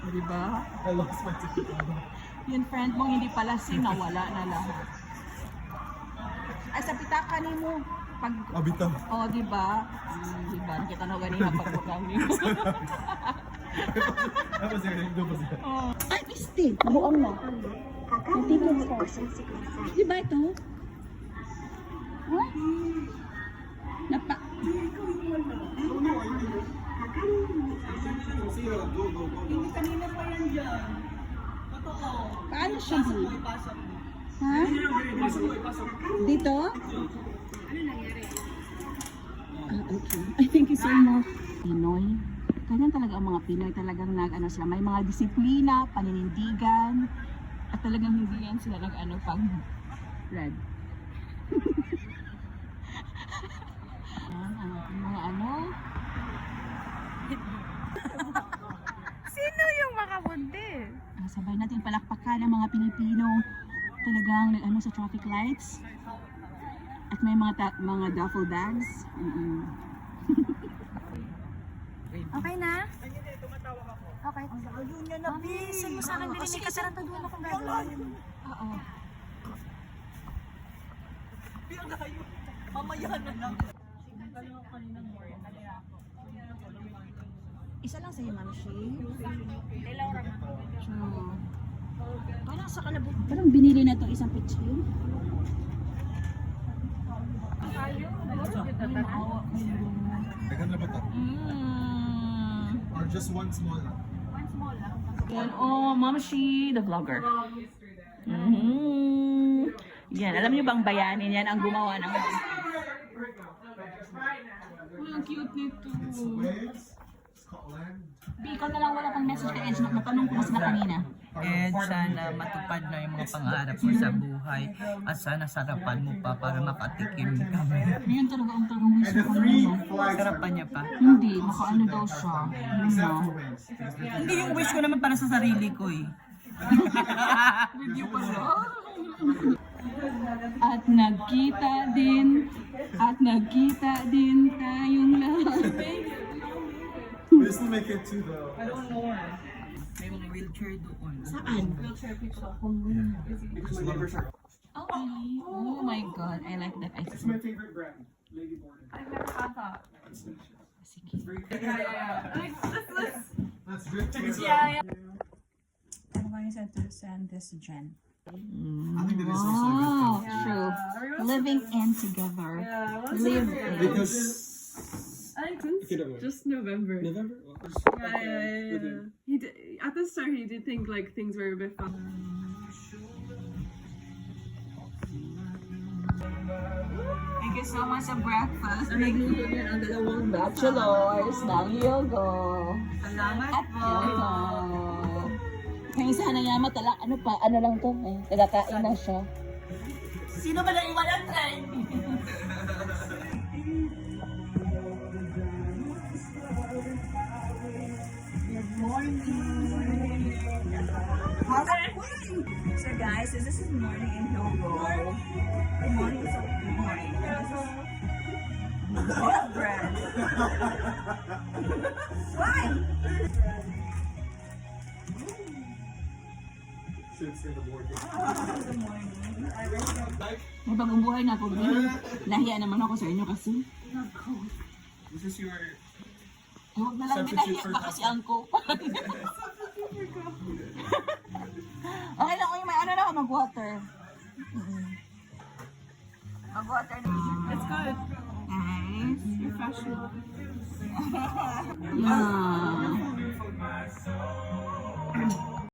Diba? I lost my ticket. Yung friend mong hindi pala nawala na lahat. Ay, sa pitaka ni mo. Pag, Abitaw. oh, diba? Diba? Nakita na ganina pag kami. Ano ba siya? Ito ba siya? Oh. Ay, piste! Buang na. Diba ito? Huh? Napa... Hindi kanina pa yan dyan. Totoo. Paano siya di? Ha? Dito? Ah, okay. I thank you so much. Pinoy. Ganyan talaga ang mga Pinoy. Talagang nag-ano sila. May mga disiplina, paninindigan. At talagang hindi yan sila nag-ano pag red. Ang mga ano. Sino yung makabundi? Sabay natin palakpakan ng mga Pilipino talagang nag-ano sa traffic lights. At may mga duffel bags. Okay na? Okay. Ayun niya na, send mo sa akin din. May kasaranta doon akong gagawin. Oo. Mamaya na lang. Isa lang sa'yo, Ma'am Shi. Ilang ra? True. Parang sa kalabot. Parang binili na itong isang pitchin. Dagan na ba ito? Or just one small lang? Yan, oh, Ma'am Shi, the vlogger. Yan, alam niyo bang bayanin yan ang gumawa ng... Ang cute nito. It's Wales, Scotland. Ikaw na lang wala pang message kay Edge. Natanong ko na sila kanina. And sana matupad na yung mga pangarap mo sa buhay at sana sarapan mo pa para makatikim kami. Ngayon talaga ang tarong wish And the ko three kanina. flags. Sarapan niya pa. Hindi, makaano daw siya. Except for Wales. Hindi yung wish ko naman para sa sarili ko eh. Review pa siya. At nagkita din tayong lahat. We still make it to the... May mga wheelchair doon. Saan? Because lovers are... Oh, really? Oh my god, I like that ice It's cream. my favorite brand. Lady Borden. I've never had that. Sige. Let's drink to it. Yeah. Ano ba yung send this to Jen? I think that is also a good Wow, thing. true. Living in together. Living. Because... I think since just November. November? Yeah. He did, at the start, he did think like things were a bit fun. Thank you so much sa breakfast. Nagluto niya ang dalawang bachelors ng yogo. Salamat At po. yogo. Kaya sana nga matala, ano lang to eh. Nagkakain na siya. Sino ba naiwan ang train? So guys, this is morning in Hyogo. Good morning, so good morning. What bread? Why? Since in the morning. May bagong buhay na ako. Nahiya naman ako sa inyo kasi. This is your... Huwag na lang Substitute binahiya for pa kasi ang coupon. Okay lang, may ano na ako, mag-water. Mag-water na. It's good. Nice. Refreshing. Yeah.